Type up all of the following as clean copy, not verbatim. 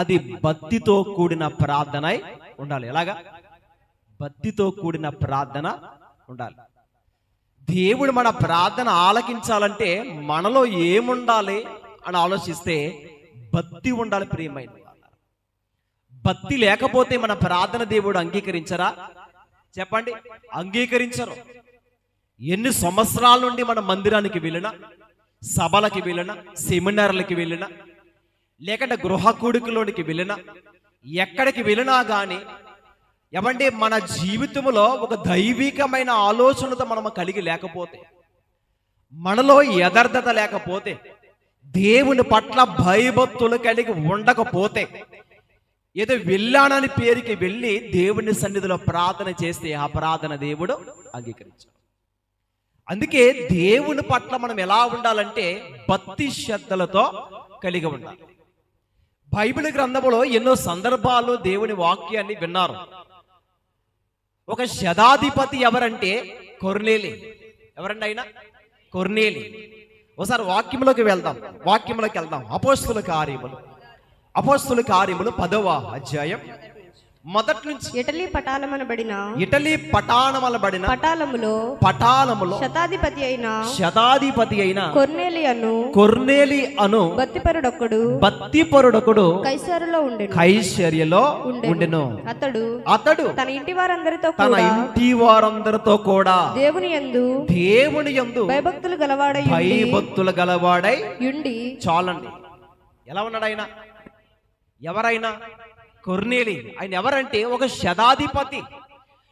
అది భక్తితో కూడిన ప్రార్థన ఉండాలి. ఎలాగా? భక్తితో కూడిన ప్రార్థన ఉండాలి. దేవుడు మన ప్రార్థన ఆలకించాలంటే మనలో ఏముండాలి అని ఆలోచిస్తే భక్తి ఉండాలి. ప్రియమైన భక్తి లేకపోతే మన ప్రార్థన దేవుడు అంగీకరించరా? చెప్పండి, అంగీకరించరు. ఎన్ని సంవత్సరాల నుండి మన మందిరానికి వెళ్ళినా, సభలకి వెళ్ళినా, సెమినార్లకి వెళ్ళినా, లేకుంటే గృహ కూడికలోనికి వెళ్ళినా, ఎక్కడికి వెళ్ళినా కానీ ఏమంటే మన జీవితంలో ఒక దైవికమైన ఆలోచనతో మనం కలిగి లేకపోతే, మనలో యథార్థత లేకపోతే, దేవుని పట్ల భయభక్తులు కలిగి ఉండకపోతే, ఏదో వెళ్ళానని పేరుకి వెళ్ళి దేవుని సన్నిధిలో ప్రార్థన చేస్తే ఆ ప్రార్థన దేవుడు అంగీకరించాడు. అందుకే దేవుని పట్ల మనం ఎలా ఉండాలంటే భక్తి శ్రద్ధలతో కలిగి ఉండాలి. బైబిల్ గ్రంథంలో ఎన్నో సందర్భాలు దేవుని వాక్యాన్ని విన్నారు. ఒక శతాధిపతి ఎవరంటే కొర్నేలి. ఎవరండి ఆయన? కొర్నేలి. ఒకసారి వాక్యంలోకి వెళ్దాం. అపోస్తుల కార్యములు 10వ అధ్యాయం మొదటి నుంచి. ఇటలీ పటాలమనబడిన పటాలములో శతాధిపతి అయిన కొర్నేలి అను భక్తిపరుడొకడు కైసరులో ఉండెను. అతడు తన ఇంటి వారందరితో కూడా దేవుని యందు భయభక్తులు గలవాడై యుండి. చాలండి. ఎలా ఉన్నాడు ఆయన? ఎవరైనా కొర్నేలి. ఆయన ఎవరంటే ఒక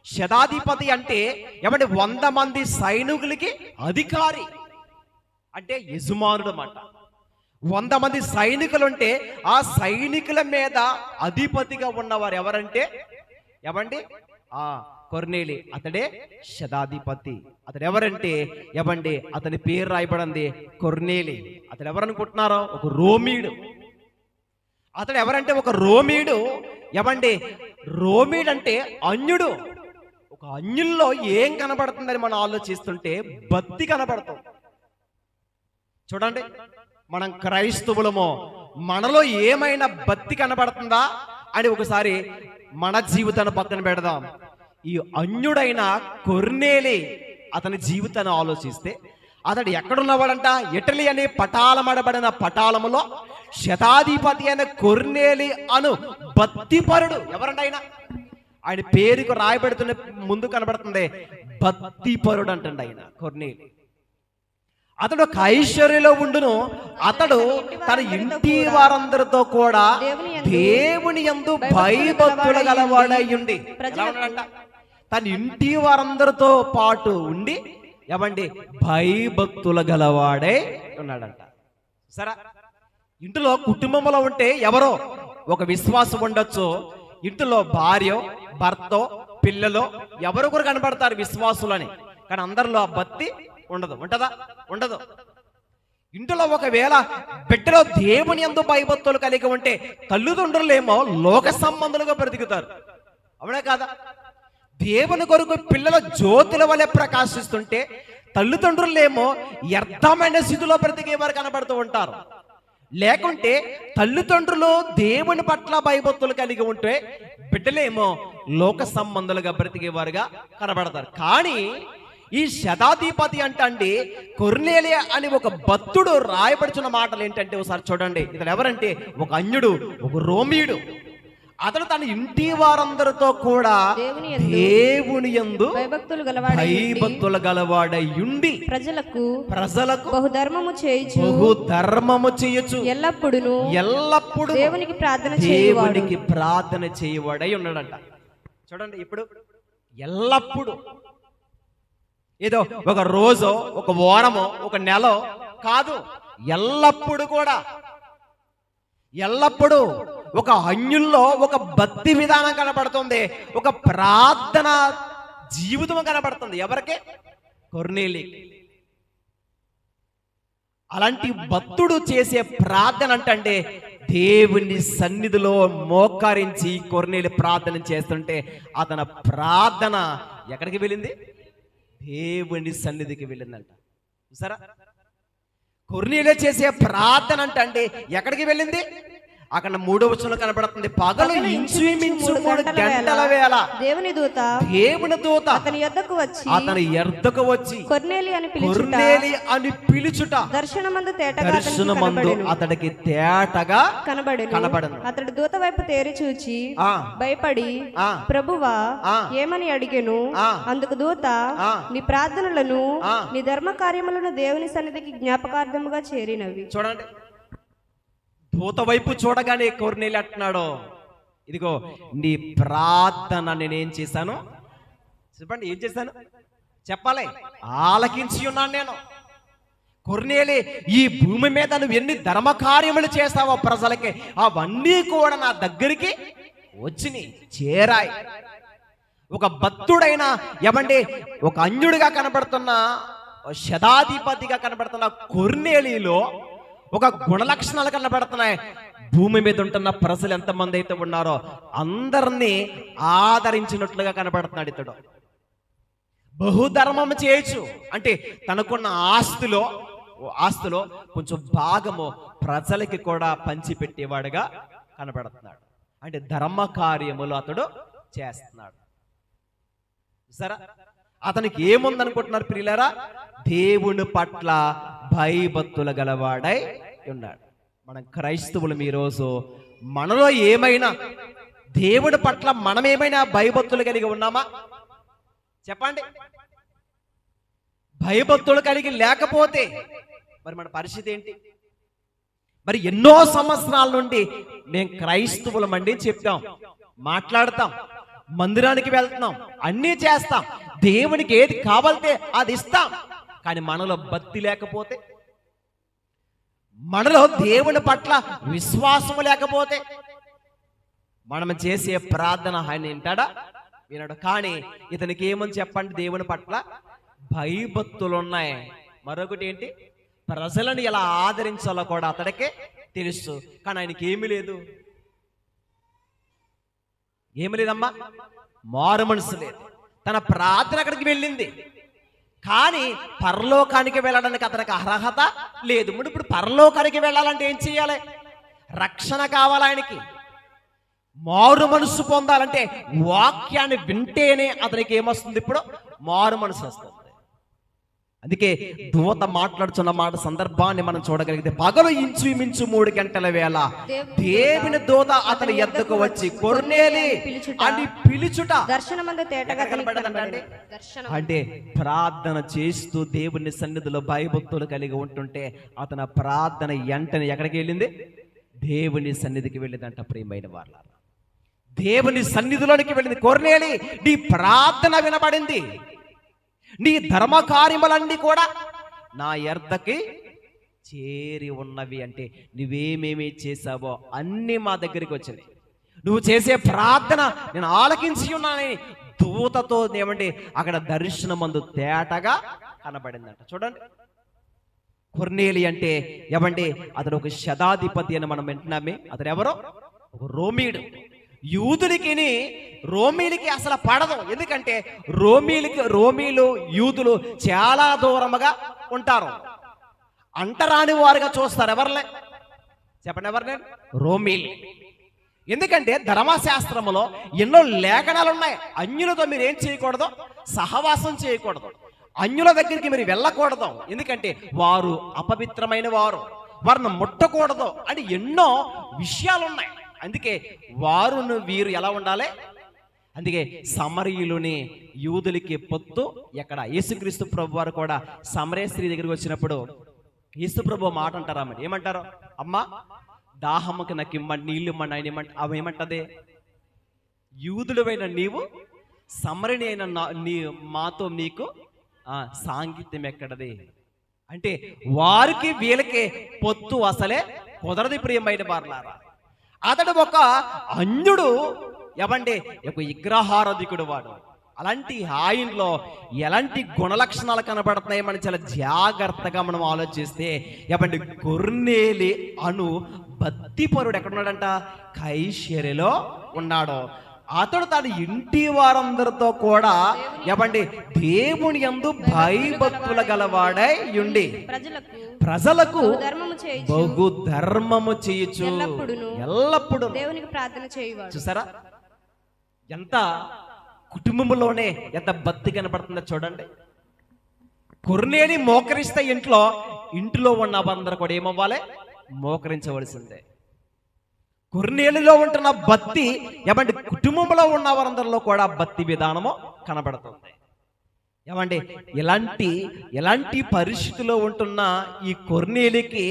శతాధిపతి అంటే ఏమంటే 100 మంది సైనికులకి అధికారి, అంటే యజమానుడు అన్నమాట. 100 మంది సైనికులు అంటే ఆ సైనికుల మీద అధిపతిగా ఉన్నవారు ఎవరంటే ఏమండి? కొర్నేలి. అతడే శతాధిపతి. అతడు ఎవరంటే ఏమండి? అతని పేరు రాయబడింది కొర్నేలి. అతడు ఎవరనుకుంటున్నారో? ఒక రోమీయుడు. అతడు ఎవరంటే ఒక రోమీయుడు. ఏమండి? రోమీయుడు అంటే అన్యుడు. ఒక అన్యుల్లో ఏం కనబడుతుందని మనం ఆలోచిస్తుంటే భక్తి కనబడుతుంది. చూడండి, మనం క్రైస్తవులమో మనలో ఏమైనా భక్తి కనబడుతుందా అని ఒకసారి మన జీవితాన్ని పక్కన పెడదాం. ఈ అన్యుడైన కొర్నేలి అతని జీవితాన్ని ఆలోచిస్తే అతడు ఎక్కడున్నవాడంట? ఇటలీ అనే పటాలమడబడిన పటాలములో శతాధిపతి అయిన కొర్నేలి అను భక్తిపరుడు. ఎవరంట ఆయన? ఆయన పేరుకు రాయబడుతున్న ముందు కనబడుతుంది భక్తిపరుడు అంటండి ఆయన కొర్నేలి. అతడు ఒక ఐశ్వర్యలో ఉండును. అతడు తన ఇంటి వారందరితో కూడా దేవుని యందు భయభక్తులు గలవాడయ్యుండి. తన ఇంటి వారందరితో పాటు ఉండి ఏమండి? భయభక్తుల గలవాడే ఉన్నాడంట. సరే, ఇంటిలో కుటుంబంలో ఉంటే ఎవరో ఒక విశ్వాసం ఉండొచ్చు. ఇంటిలో భార్య, భర్త, పిల్లలు ఎవరొకరు కనబడతారు విశ్వాసులని, కానీ అందరిలో ఆ భక్తి ఉండదు. ఉండదు. ఇంటిలో ఒకవేళ బిడ్డలో దేవుని యందు భయభక్తులు కలిగి ఉంటే తల్లిదండ్రులేమో లోక సంబంధులుగా బ్రతుకుతారు. అవునా కాదా? దేవుని కొరకు పిల్లల జ్యోతుల వలె ప్రకాశిస్తుంటే తల్లిదండ్రులేమో వ్యర్థమైన స్థితిలో బ్రతికేవారు కనబడుతూ ఉంటారు. లేకుంటే తల్లిదండ్రులు దేవుని పట్ల భయభక్తులు కలిగి ఉంటే బిడ్డలేమో లోక సంబంధులుగా బ్రతికేవారుగా కనబడతారు. కానీ ఈ శతాధిపతి అంటే కొర్నేలి అని ఒక భక్తుడు రాయబడుచున్న మాటలు ఏంటంటే ఒకసారి చూడండి. ఇతడు ఎవరంటే ఒక అన్యుడు, ఒక రోమీయుడు. అతడు తన ఇంటి వారందరితో కూడా దేవుని యందు భయభక్తులు గలవాడయుండి ప్రజలకు బహుధర్మము చేయొచ్చు ఎల్లప్పుడు దేవునికి ప్రార్థన చేయవాడై ఉన్నాడంట. చూడండి, ఇప్పుడు ఎల్లప్పుడు ఏదో ఒక రోజు, ఒక వారమో, ఒక నెల కాదు, ఎల్లప్పుడు ఒక అన్యుల్లో ఒక భక్తి విధానం కనబడుతుంది, ఒక ప్రార్థన జీవితం కనబడుతుంది. ఎవరికి? కొర్నేలి. అలాంటి భక్తుడు చేసే ప్రార్థన అంటే దేవుని సన్నిధిలో మోకరించి కొర్నేలి ప్రార్థన చేస్తుంటే అతని ప్రార్థన ఎక్కడికి వెళ్ళింది? దేవుని సన్నిధికి వెళ్ళిందంట. చూసారా? కొర్నేలి చేసే ప్రార్థన అంటే ఎక్కడికి వెళ్ళింది? అక్కడ 3వ వచనంలో కనబడుతుంది, పగలు ఇంచుమించు 3 గంటల వేళ దేవుని దూత అతని యొద్దకు వచ్చి కొర్నేలి అని పిలుచుట దర్శనమందు అతడికి తేటగా కనబడెను. అతడు దూత వైపు తేరి చూచి భయపడి ప్రభువా ఏమని అడిగెను. అందుకు దూత, నీ ప్రార్థనలను నీ ధర్మ కార్యములను దేవుని సన్నిధికి జ్ఞాపకార్థముగా చేరినవి. చూడండి, దూత వైపు చూడగానే కొర్నేలి అంటున్నాడు, ఇదిగో నీ ప్రార్థన నేనేం చేశాను చెప్పండి. ఏం చేశాను చెప్పాలి, ఆలకించి ఉన్నాను నేను. కొర్నేలి, ఈ భూమి మీద నువ్వు ఎన్ని ధర్మ కార్యములు చేస్తావో ప్రజలకి, అవన్నీ కూడా నా దగ్గరికి వచ్చినాయి, చేరాయి. ఒక భక్తుడైన ఏమండి, ఒక అన్యుడిగా కనబడుతున్న, శతాధిపతిగా కనబడుతున్న కొర్నేలిలో ఒక గుణలక్షణాలు కనబడుతున్నాయి. భూమి మీద ఉంటున్న ప్రజలు ఎంతమంది అయితే ఉన్నారో అందరినీ ఆదరించినట్లుగా కనబడుతున్నాడు ఇతడు. బహుధర్మం చేయొచ్చు అంటే తనకున్న ఆస్తిలో కొంచెం భాగము ప్రజలకి కూడా పంచిపెట్టేవాడుగా కనబడుతున్నాడు. అంటే ధర్మ కార్యములు అతడు చేస్తున్నాడు. సరే, అతనికి ఏముందనుకుంటున్నారు ప్రియులారా? దేవుని పట్ల భయభక్తులు గలవాడై ఉన్నాడు. మనం క్రైస్తవులు ఈరోజు మనలో ఏమైనా దేవుడి పట్ల మనమేమైనా భయభక్తులు కలిగి ఉన్నామా చెప్పండి. భయభక్తులు కలిగి లేకపోతే మరి మన పరిస్థితి ఏంటి? మరి ఎన్నో సంవత్సరాల నుండి మేము క్రైస్తవులమండి చెప్తాం, మాట్లాడతాం, మందిరానికి వెళ్తున్నాం, అన్నీ చేస్తాం, దేవునికి ఏది కావాలితే అది ఇస్తాం. కానీ మనలో భక్తి లేకపోతే, మనలో దేవుని పట్ల విశ్వాసము లేకపోతే మనం చేసే ప్రార్థన ఆయన వింటాడా? వినడు. కానీ ఇతనికి ఏమని చెప్పండి, దేవుని పట్ల భయభక్తులు ఉన్నాయి. మరొకటి ఏంటి, ప్రజలను ఎలా ఆదరించాలో కూడా అతడికే తెలుసు. కానీ ఆయనకి ఏమీ లేదు. ఏమి లేదమ్మా, మారు మనసు లేదు. తన ప్రార్థన అక్కడికి వెళ్ళింది, కానీ పరలోకానికి వెళ్ళడానికి అతనికి అర్హత లేదు. ఇప్పుడు పరలోకానికి వెళ్ళాలంటే ఏం చేయాలి? రక్షణ కావాలి ఆయనకి. మారు మనసు పొందాలంటే వాక్యాన్ని వింటేనే అతనికి ఏమొస్తుంది? ఇప్పుడు మారు మనసు వస్తుంది. అందుకే దూత మాట్లాడుతున్న మాట సందర్భాన్ని మనం చూడగలిగితే, పగలు ఇంచుమించు 3 గంటల వేళ దేవుని దూత అతని యొద్దకు వచ్చి కొర్నేలి అని పిలుచుట దర్శనమందు తేటగా కనబడదండి. అంటే ప్రార్థన చేస్తూ దేవుని సన్నిధిలో భయభక్తులు కలిగి ఉంటుంటే అతని ప్రార్థన వెంటనే ఎక్కడికి వెళ్ళింది? దేవుని సన్నిధికి వెళ్ళిందంట. ప్రియమైన వాళ్ళారా, దేవుని సన్నిధిలోనికి వెళ్ళింది. కొర్నేలి, నీ ప్రార్థన వినబడింది, నీ ధర్మ కార్యములన్నీ కూడా నా యొద్దకి చేరి ఉన్నవి. అంటే నువ్వేమేమి చేసావో అన్నీ మా దగ్గరికి వచ్చినాయి. నువ్వు చేసే ప్రార్థన నేను ఆలకించి ఉన్నానని దూతతో ఏమంటే అక్కడ దర్శనమందు తేటగా కనబడిందంట. చూడండి, కొర్నేలి అంటే ఏమంటే అతడు ఒక శతాధిపతి అని మనం వింటున్నామే. అతడు ఎవరో ఒక రోమీయుడు. రోమీలకి అసలు పడదు. ఎందుకంటే రోమీలు యూదులు చాలా దూరముగా ఉంటారు, అంటరాని వారుగా చూస్తారు. ఎవరిలే చెప్పండి, ఎవరినే? రోమీలు. ఎందుకంటే ధర్మశాస్త్రములో ఎన్నో లేఖనాలు ఉన్నాయి. అన్యులతో మీరు ఏం చేయకూడదు? సహవాసం చేయకూడదు, అన్యుల దగ్గరికి మీరు వెళ్ళకూడదు. ఎందుకంటే వారు అపవిత్రమైన వారు, వారిని ముట్టకూడదు అని ఎన్నో విషయాలు ఉన్నాయి. అందుకే వారును వీరు ఎలా ఉండాలి? అందుకే సమరయులుని యూదులకి పొత్తు ఎక్కడ? యేసుక్రీస్తు ప్రభు వారు కూడా సమరయ స్త్రీ దగ్గరికి వచ్చినప్పుడు యేసు ప్రభు మాట అంటారా? ఏమంటారు? అమ్మా, దాహమ్మకి నాకు ఇమ్మండి, నీళ్ళు ఇమ్మండి. ఆయన అవి ఏమంటది? యూదులమైన నీవు సమరణి అయిన మాతో నీకు సాంగత్యం ఎక్కడది? అంటే వారికి వీళ్ళకి పొత్తు అసలే కుదరది. ప్రియమైన వారలారా, అతడు ఒక అన్యుడు, ఏమంటే ఒక విగ్రహారాధికుడు వాడు. అలాంటి ఆయనలో ఎలాంటి గుణలక్షణాలు కనబడుతున్నాయి మనం చాలా జాగ్రత్తగా మనం ఆలోచిస్తే, ఏమంటే కొర్నేలి అను భక్తిపరుడు ఎక్కడున్నాడంట? కైసరియలో ఉన్నాడు. అతడు తన ఇంటి వారందరితో కూడా ఏమండి దేవుని యందు భయభక్తుల గలవాడై ఉండి ప్రజలకు ధర్మము చేయుచు బహు ధర్మము చేయొచ్చు ఎల్లప్పుడూ దేవునికి ప్రార్థన చేయువాడు. చూసారా ఎంత కుటుంబంలోనే ఎంత భక్తి కనపడుతుందో చూడండి. కొర్నేలి మోకరిస్తే ఇంట్లో ఉన్న వారందరూ కూడా ఏమవ్వాలి? మోకరించవలసిందే. కొర్నేలిలో ఉంటున్న భక్తి ఏమంటే కుటుంబంలో ఉన్న వారందరిలో కూడా భక్తి విధానము కనబడుతుంది. ఏమండి ఎలాంటి పరిస్థితిలో ఉంటున్న ఈ కొర్నేలికి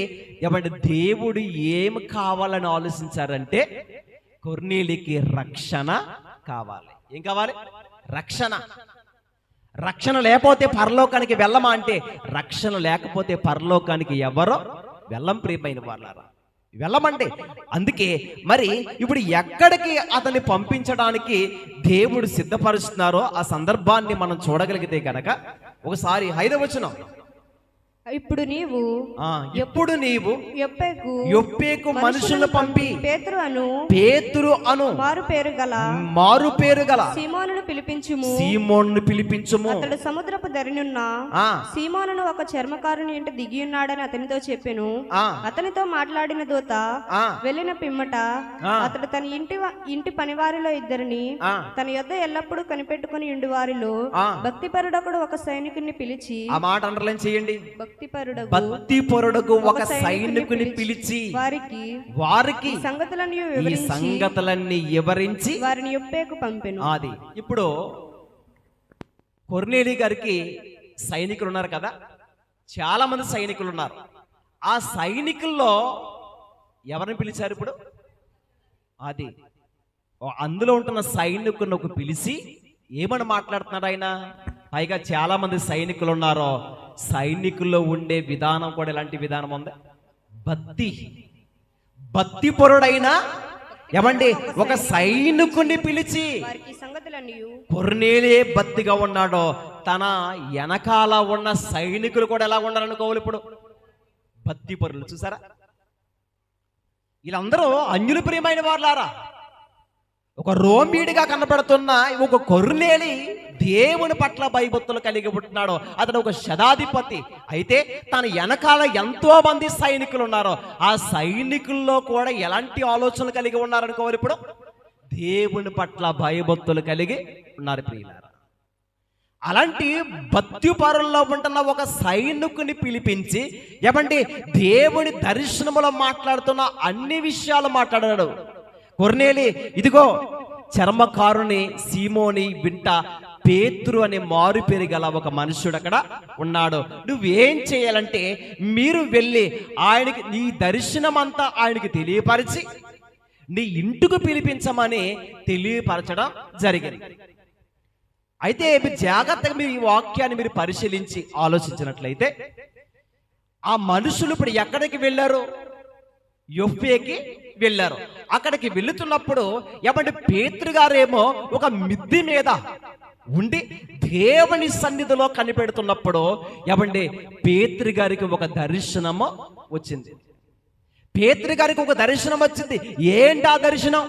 ఏమంటే దేవుడు ఏమి కావాలని ఆలోచించారంటే కొర్నేలికి రక్షణ కావాలి. ఏం కావాలి? రక్షణ లేకపోతే పరలోకానికి వెళ్ళమా అంటే రక్షణ లేకపోతే పరలోకానికి ఎవరో వెళ్ళం. ప్రియమైన వాళ్ళారా, వెళ్ళమంటే అందుకే మరి ఇప్పుడు ఎక్కడికి అతన్ని పంపించడానికి దేవుడు సిద్ధపరుస్తున్నారో ఆ సందర్భాన్ని మనం చూడగలిగితే కనుక ఒకసారి 5వ వచనం, ఇప్పుడు నీవు యొప్పేకు మనుషులను పంపి పేతురు అను మారు పేరు గల సీమోనును పిలిపించుము. అతడు సముద్రపు ధరినున్న సీమోనును ఒక చర్మకారుని ఇంట దిగి ఉన్నాడని అతనితో చెప్పెను. అతనితో మాట్లాడిన దూత వెళ్ళిన పిమ్మట అతడు తన ఇంటి పనివారిలో ఇద్దరిని తన యొద్ద ఎల్లప్పుడూ కనిపెట్టుకుని ఇండు వారిలో భక్తిపరుడొకడు ఒక సైనికుని పిలిచి, ఆ మాట అండర్లైన్ చేయండి, భక్తిపరుడగు ఒక సైనికుని పిలిచి వారికి సంగతులన్నీ వివరించి వారిని యొప్పేకు పంపెను. అది ఇప్పుడు కొర్నేలి గారికి సైనికులు ఉన్నారు కదా, చాలా మంది సైనికులు ఉన్నారు. ఆ సైనికుల్లో ఎవరిని పిలిచారు? ఇప్పుడు అది అందులో ఉంటున్న సైనికులను ఒక పిలిచి ఏమని మాట్లాడుతున్నాడు ఆయన? పైగా చాలా మంది సైనికులు ఉన్నారో సైనికుల్లో ఉండే విధానం కూడా ఎలాంటి విధానం ఉంది? భక్తి పరుడైన ఏమండి ఒక సైనికుని పిలిచి కొర్నేలే భక్తిగా ఉన్నాడో తన వెనకాల ఉన్న సైనికులు కూడా ఎలా ఉండాలనుకోవాలి? ఇప్పుడు భక్తి పరులు చూసారా, వీళ్ళందరూ అన్యులు ప్రియమైన వాళ్ళారా. ఒక రోమీడిగా కనపడుతున్న ఒక కొర్నేలి దేవుని పట్ల భయభక్తులు కలిగి ఉంటున్నాడు. అతను ఒక శతాధిపతి. అయితే తన వెనకాల ఎంతో మంది సైనికులు ఉన్నారో ఆ సైనికుల్లో కూడా ఎలాంటి ఆలోచనలు కలిగి ఉన్నారనుకోవాలి? ఇప్పుడు దేవుని పట్ల భయభక్తులు కలిగి ఉన్నారు ప్రియులారా. అలాంటి భక్తి పరుల్లో ఉంటున్న ఒక సైనికుని పిలిపించి ఏమంటే దేవుని దర్శనములో మాట్లాడుతున్న అన్ని విషయాలు మాట్లాడాడు. కొర్నేలి ఇదిగో చర్మకారుని సీమోని వింట పేతురు అనే మారు పేరు గల ఒక మనుషుడు అక్కడ ఉన్నాడు. నువ్వేం చేయాలంటే మీరు వెళ్ళి ఆయనకి నీ దర్శనం అంతా ఆయనకి తెలియపరిచి నీ ఇంటికి పిలిపించమని తెలియపరచడం జరిగింది. అయితే జాగ్రత్తగా మీరు ఈ వాక్యాన్ని మీరు పరిశీలించి ఆలోచించినట్లయితే ఆ మనుషులు ఇప్పుడు ఎక్కడికి వెళ్ళారు? యొప్పేకి వెళ్ళారు. అక్కడికి వెళుతున్నప్పుడు ఏమంటే పేతురు గారేమో ఒక మిద్ది మీద ఉండి దేవుని సన్నిధిలో కనిపెడుతున్నప్పుడు ఏమంటే పేతురు గారికి ఒక దర్శనము వచ్చింది. ఒక దర్శనం వచ్చింది. ఏంటి ఆ దర్శనం?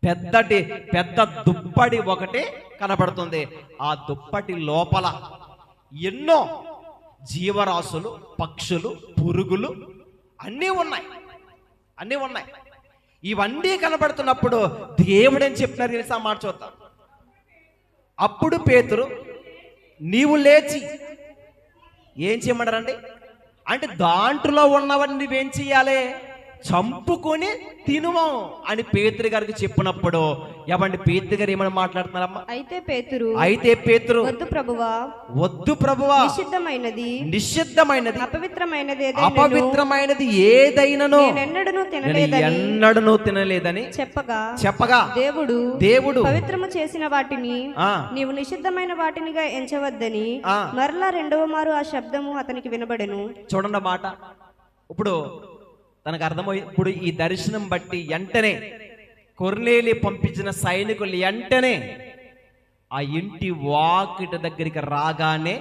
పెద్ద దుప్పటి ఒకటి కనబడుతుంది. ఆ దుప్పటి లోపల ఎన్నో జీవరాశులు, పక్షులు, పురుగులు అన్నీ ఉన్నాయి. ఇవన్నీ కనబడుతున్నప్పుడు దేవుడు ఏం చెప్తున్నారు తెలుసా? మాట చూద్దాం. అప్పుడు పేతురు నీవు లేచి ఏం చేయమంటారండి అంటే దాంట్లో ఉన్నవన్నీ నువ్వేం చెయ్యాలి? చంపుకొని తినుము అని పేతురు గారికి చెప్పినప్పుడు ఏమండి పేతురు గారు ఏమని మాట్లాడుతున్నారమ్మా? అయితే పేతురు వద్దు ప్రభువా నిషిద్ధమైనది అపవిత్రమైనది ఏదైనను ఎన్నడూ తినలేదని చెప్పగా దేవుడు పవిత్రము చేసిన వాటిని నీవు నిషిద్ధమైన వాటినిగా ఎంచవద్దని మరలా రెండవ మారు ఆ శబ్దము అతనికి వినబడెను. చూడండి మాట. ఇప్పుడు తనకు అర్థమై ఇప్పుడు ఈ దర్శనం బట్టి వెంటనే కొర్నేలి పంపించిన సైనికులు వెంటనే ఆ ఇంటి వాకిట దగ్గరికి రాగానే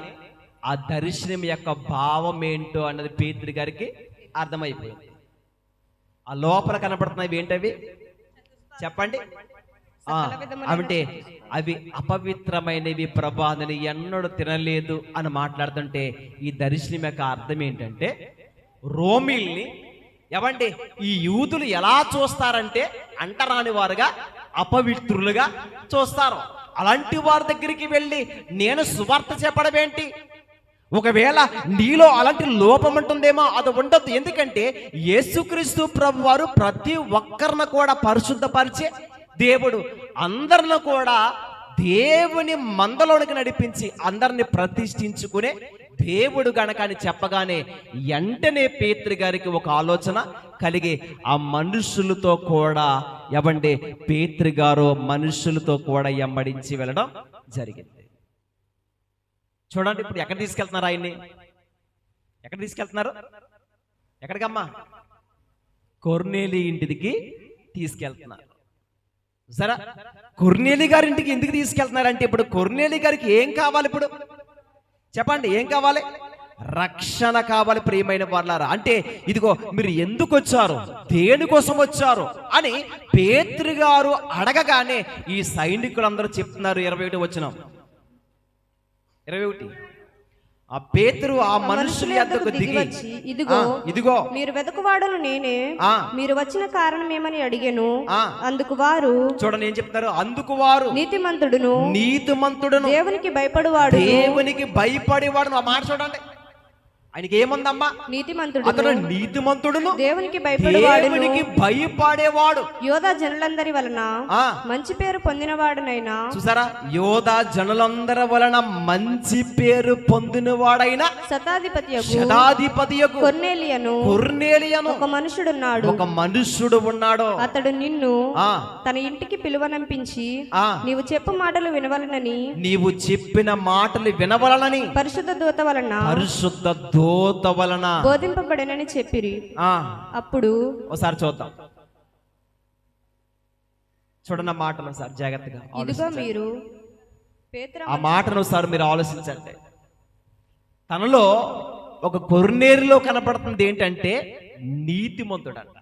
ఆ దర్శనం యొక్క భావం ఏంటో అన్నది పేతురు గారికి అర్థమైపోయింది. ఆ లోపల కనపడుతున్నవి ఏంటవి చెప్పండి? అంటే అవి అపవిత్రమైనవి ప్రభా నేను ఎన్నడూ తినలేదు అని మాట్లాడుతుంటే ఈ దర్శనం యొక్క అర్థం ఏంటంటే రోమిల్ని ఏమంటే ఈ యూదులు ఎలా చూస్తారంటే అంటరాని వారుగా అపవిత్రులుగా చూస్తారు. అలాంటి వారి దగ్గరికి వెళ్ళి నేను సువార్త చెప్పడం ఏంటి? ఒకవేళ నీలో అలాంటి లోపం ఉంటుందేమో, అది ఉండొద్దు. ఎందుకంటే యేసుక్రీస్తు ప్రభు వారు ప్రతి ఒక్కరిని కూడా పరిశుద్ధపరిచే దేవుడు. అందరిని కూడా దేవుని మందలోనికి నడిపించి అందరిని ప్రతిష్ఠించుకునే దేవుడు గనక అని చెప్పగానే వెంటనే పేతురు గారికి ఒక ఆలోచన కలిగి ఆ మనుషులతో కూడా ఎవండి పేతురు గారు మనుషులతో కూడా ఎమ్మడించి వెళ్ళడం జరిగింది. చూడండి ఇప్పుడు ఎక్కడ తీసుకెళ్తున్నారు ఆయన్ని? ఎక్కడ తీసుకెళ్తున్నారు? ఎక్కడికమ్మా? కొర్నేలి ఇంటికి తీసుకెళ్తున్నారు. సరే, కొర్నేలి గారి ఇంటికి ఎందుకు తీసుకెళ్తున్నారంటే ఇప్పుడు కొర్నేలి గారికి ఏం కావాలి? ఇప్పుడు చెప్పండి, ఏం కావాలి? రక్షణ కావాలి ప్రియమైన వాళ్ళారా. అంటే ఇదిగో మీరు ఎందుకు వచ్చారు, దేనికోసం వచ్చారు అని పేతురు గారు అడగగానే ఈ సైనికులందరూ చెప్తున్నారు. 21 వచనం 21 ఆ పేతురు ఆ మనుషుల యొద్దకు దిగి ఇదిగో మీరు వెతుకువాడను నేనే, మీరు వచ్చిన కారణం ఏమని అడిగాను. అందుకు వారు, చూడండి ఏం చెప్తారు, అందుకు వారు నీతిమంతుడును దేవునికి భయపడువాడు, దేవునికి భయపడేవాడు. ఆ మాట చూడండి, ఆయనకి ఏముందమ్మా? నీతిమంతుడు. అతడు నీతిమంతుడును దేవునికి భయపడేవాడు. యోధా జనులందరి వలన మంచి పేరు పొందినవాడునైనా, చూసారా, యోధా జనులందరి వలన మంచి పేరు పొందినవాడైనా శతాధిపతియగు కొర్నేలియను ఒక మనుషుడున్నాడు. ఒక మనుషుడు ఉన్నాడు. అతడు నిన్ను తన ఇంటికి పిలువనంపించి నీవు చెప్పు మాటలు వినవలనని, నీవు చెప్పిన మాటలు వినవలనని పరిశుద్ధ దూత వలన బోధింపబడనని చెప్పిరి. అప్పుడు ఒకసారి చూద్దాం, చూడన్న మాటలు సార్ జాగ్రత్తగా. ఇదిగో మీరు ఆ మాటను సార్ మీరు ఆలోచించండి. తనలో ఒక కొర్నేరులో కనపడుతుంది ఏంటంటే నీతిమంతుడు అంట.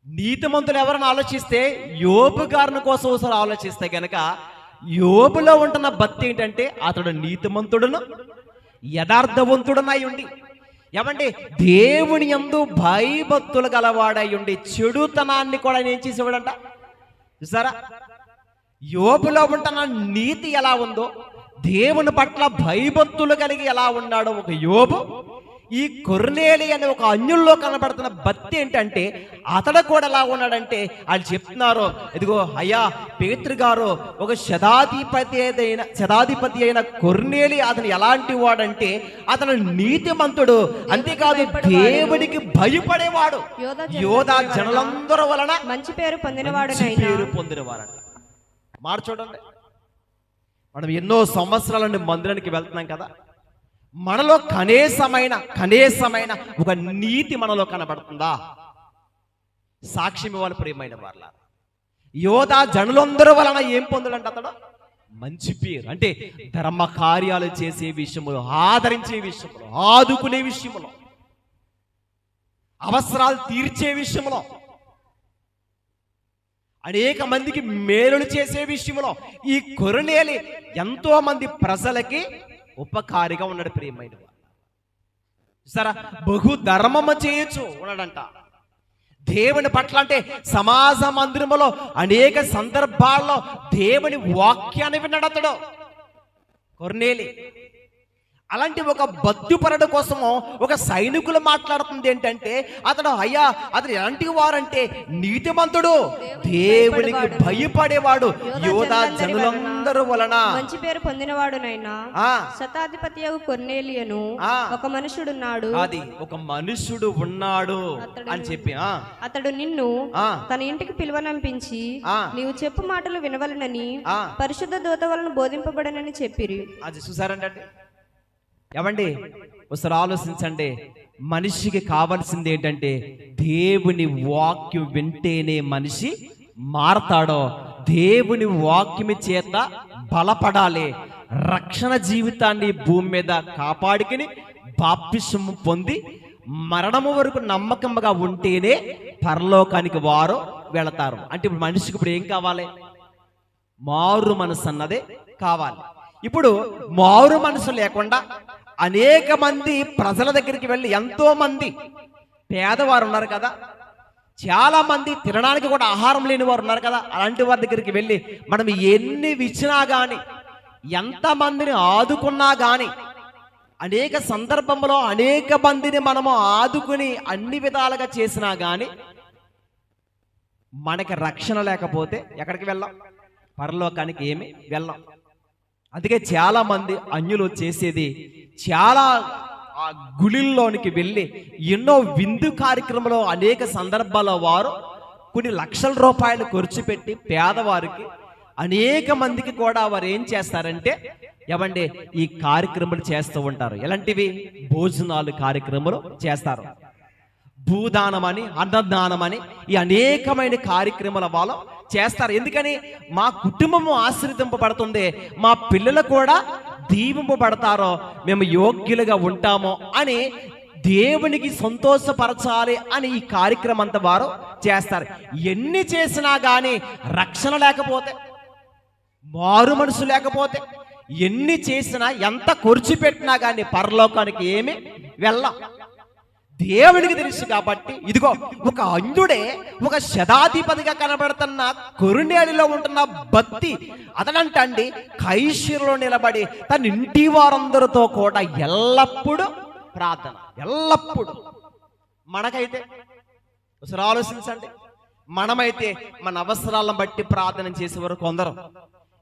నీతిమంతులు ఎవరైనా ఆలోచిస్తే యోబు గారిని కోసం ఒకసారి ఆలోచిస్తే గనక యోబులో ఉంటున్న భక్తి ఏంటంటే అతడు నీతిమంతుడును యథార్థవంతుడునై ఉండి ఏమంటే దేవుని యందు భయభక్తులు గలవాడై ఉండి చెడుతనాన్ని కూడా ఏం చేసేవాడంట. చూసారా, యోబులో ఉంటున్న నీతి ఎలా ఉందో, దేవుని పట్ల భయభక్తులు కలిగి ఎలా ఉన్నాడో ఒక యోబు, ఈ కొర్నేలి అనే ఒక అన్యుల్లో కనబడుతున్న భక్తి ఏంటంటే అతడు కూడా ఎలా ఉన్నాడంటే వాళ్ళు చెప్తున్నారు, ఇదిగో అయ్యా పేతురు గారు ఒక శతాధిపతి అయిన కొర్నేలి అతను ఎలాంటి వాడంటే అతను నీతిమంతుడు, అంతేకాదు దేవుడికి భయపడేవాడు, యోధా జనులందరూ వలన మంచి పేరు పొందినవాడు. మాట చూడండి, మనం ఎన్నో సంవత్సరాల నుండి మందిరానికి వెళ్తున్నాం కదా, మనలో కనీసమైన ఒక నీతి మనలో కనబడుతుందా? సాక్ష్యం ఇవ్వాలి ప్రియమైన వాళ్ళ. యోధా జనులందరూ వలన ఏం పొందడంట అతడు? మంచి పేరు. అంటే ధర్మ కార్యాలు చేసే విషయంలో, ఆదరించే విషయంలో, ఆదుకునే విషయంలో, అవసరాలు తీర్చే విషయంలో, అనేక మందికి మేలులు చేసే విషయంలో ఈ కొర్నేలి ఎంతో మంది ప్రజలకి ఉపకారిగా ఉన్నాడు ప్రియమైన. సరే, బహు ధర్మము చేయొచ్చు ఉన్నాడంట దేవుని పట్ల. అంటే సమాజ మందిరములో అనేక సందర్భాల్లో దేవుని వాక్యాన్ని విన్నాడు అతడు కొర్నేలి. అలాంటి ఒక బద్దుపరుడు కోసము ఒక సైనికులు మాట్లాడుతుంది ఏంటంటే అతడు అయ్యా అతడు ఎలాంటి వారంటే నీతిమంతుడు, దేవునికి భయపడేవాడు, యోధా జనులందరూ వలన మంచి పేరు పొందినవాడునైనా శతాధిపతి కొర్నేలియను ఒక మనుషుడున్నాడు. అది ఒక మనుషుడు ఉన్నాడు అని చెప్పి అతడు నిన్ను తన ఇంటికి పిలువనంపించి నీవు చెప్పు మాటలు వినవలనని పరిశుద్ధ దూత వలన బోధింపబడనని చెప్పిరి. అది చూసారంటే ఏమండి, ఒకసారి ఆలోచించండి. మనిషికి కావాల్సింది ఏంటంటే దేవుని వాక్యం వింటేనే మనిషి మారతాడో, దేవుని వాక్యమి చేత బలపడాలి, రక్షణ జీవితాన్ని భూమి మీద కాపాడుకుని బాప్తిస్మం పొంది మరణము వరకు నమ్మకంగా ఉంటేనే పరలోకానికి వారు వెళతారు. అంటే ఇప్పుడు మనిషికి ఇప్పుడు ఏం కావాలి? మారు మనసు అన్నదే కావాలి. ఇప్పుడు మారు మనసు లేకుండా అనేక మంది ప్రజల దగ్గరికి వెళ్ళి, ఎంతో మంది పేదవారు ఉన్నారు కదా, చాలా మంది తినడానికి కూడా ఆహారం లేని వారు ఉన్నారు కదా, అలాంటి వారి దగ్గరికి వెళ్ళి మనం ఎన్ని ఇచ్చినా కానీ, ఎంతమందిని ఆదుకున్నా కానీ, అనేక సందర్భంలో అనేక మందిని మనము ఆదుకుని అన్ని విధాలుగా చేసినా కానీ మనకి రక్షణ లేకపోతే ఎక్కడికి వెళ్ళాం? పరలోకానికి ఏమి వెళ్ళాం. అందుకే చాలా మంది అన్యులు చేసేది, చాలా ఆ గుడిల్లోనికి వెళ్ళి ఎన్నో విందు కార్యక్రమంలో అనేక సందర్భాల్లో వారు కొన్ని లక్షల రూపాయలు ఖర్చు పెట్టి పేదవారికి అనేక మందికి కూడా వారు ఏం చేస్తారంటే, ఏమండి, ఈ కార్యక్రమాలు చేస్తూ ఉంటారు. ఎలాంటివి? భోజనాలు కార్యక్రమాలు చేస్తారు. భూదానమని, అన్నదానమని, ఈ అనేకమైన కార్యక్రమాల వాళ్ళు చేస్తారు. ఎందుకని? మా కుటుంబము ఆశ్రయింపబడుతుంది, మా పిల్లలు కూడా దీవింపబడతారో, మేము యోగ్యులుగా ఉంటామో అని దేవునికి సంతోషపరచాలి అని ఈ కార్యక్రమం అంతా వారు చేస్తారు. ఎన్ని చేసినా కానీ రక్షణ లేకపోతే, మారు మనసు లేకపోతే, ఎన్ని చేసినా ఎంత ఖర్చు పెట్టినా కానీ పరలోకానికి ఏమి వెళ్ళం. దేవునికి తెలుసు కాబట్టి, ఇదిగో ఒక అంధుడే ఒక శతాధిపతిగా కనబడుతున్న కొర్నేలిలో ఉంటున్న భక్తి అతనంటండి కైసరులో నిలబడి తన ఇంటి వారందరితో కూడా ఎల్లప్పుడూ ప్రార్థన, ఎల్లప్పుడూ. మనకైతే ఒకసారి ఆలోచించండి, మనమైతే మన అవసరాలను బట్టి ప్రార్థన చేసేవారు కొందరు,